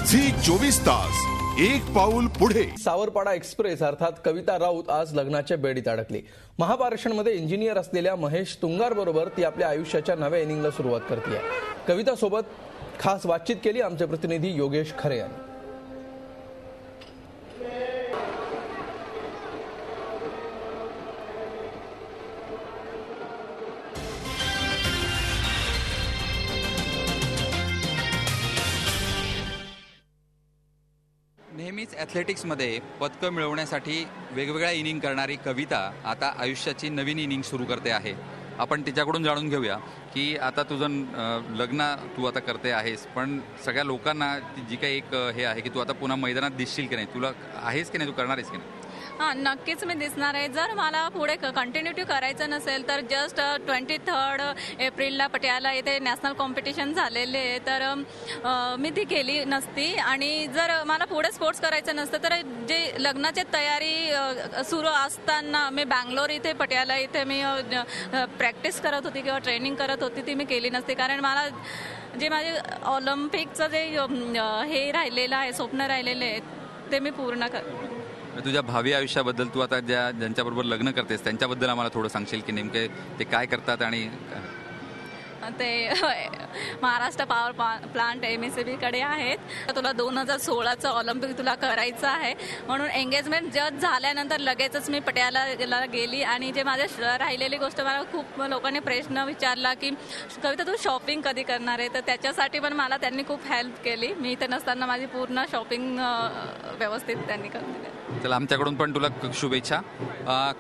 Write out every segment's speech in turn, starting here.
Zee 24 तास एक पाऊल पुढे। सावरपाडा एक्सप्रेस अर्थात कविता राऊत आज लग्नाच्या बेडीत अडकली। महापारेषणमध्ये इंजिनियर असलेल्या महेश तुंगार बरोबर ती आपल्या आयुष्याच्या नव्या इनिंगला सुरुवात करते। कविता सोबत खास बातचीत केली आमचे प्रतिनिधी योगेश खरे यांनी। नेहमीच ॲथलेटिक्समध्ये पदकं मिळवण्यासाठी वेगवेगळ्या इनिंग करणारी कविता आता आयुष्याची नवीन इनिंग सुरू करते आहे। आपण तिच्याकडून जाणून घेऊया की आता तुझं लग्न तू आता करते आहेस, पण सगळ्या लोकांना जी काही एक हे आहे की तू आता पुन्हा मैदानात दिसशील की नाही, तुला आहेस की नाही, तू करणार आहेस की नाही? हां, नक्कीच मी दिसणार आहे। जर मला पुढे कंटिन्यूटी करायचं नसेल तर जस्ट 23 एप्रिलला पटियाला येथे नॅशनल कॉम्पिटिशन झालेले आहे, तर मी ती केली नसती। आणि जर मला पुढे स्पोर्ट्स करायचं नसतं तर जे लग्नाची तयारी सुरू असताना मी बँगलोर इथे पटियाला इथे मी प्रॅक्टिस करत होती किंवा ट्रेनिंग करत होती, ती मी केली नसती। कारण मला जे माझे ऑलिम्पिकचं जे हे राहिलेलं आहे, स्वप्न राहिलेले आहे, ते मी पूर्ण तुझ्या भावी आयुष्याबद्दल तू आता ज्यांच्याबरोबर लग्न करतेस त्यांच्याबद्दल आम्हाला थोडं सांगशील की नेमके ते काय करतात? आणि ते महाराष्ट्र पॉवर प्लांट MSCB कडे आहेत। तुला 2016चं ऑलिम्पिक तुला करायचं आहे म्हणून एंगेजमेंट जज झाल्यानंतर लगेचच मी पटियाला गेली। आणि जे माझ्या राहिलेली गोष्ट, मला खूप लोकांनी प्रश्न विचारला की कविता तू शॉपिंग कधी करणार आहे, तर त्याच्यासाठी पण मला त्यांनी खूप हेल्प केली। मी इथे नसताना माझी पूर्ण शॉपिंग व्यवस्थित त्यांनी करून दिली। चला, आमच्याकडून पण तुला शुभेच्छा।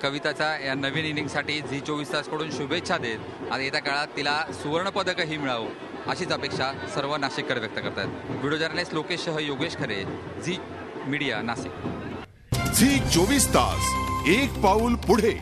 कविताच्या या नवीन इनिंगसाठी झी 24 तासकडून शुभेच्छा देत आता येत्या काळात तिला सुवर्णपदकही मिळावं अशीच अपेक्षा सर्व नाशिककर व्यक्त करतात। व्हिडिओ जर्नलिस्ट लोकेशसह योगेश खरे, झी मीडिया, नाशिक। झी 24 तास एक पाऊल पुढे।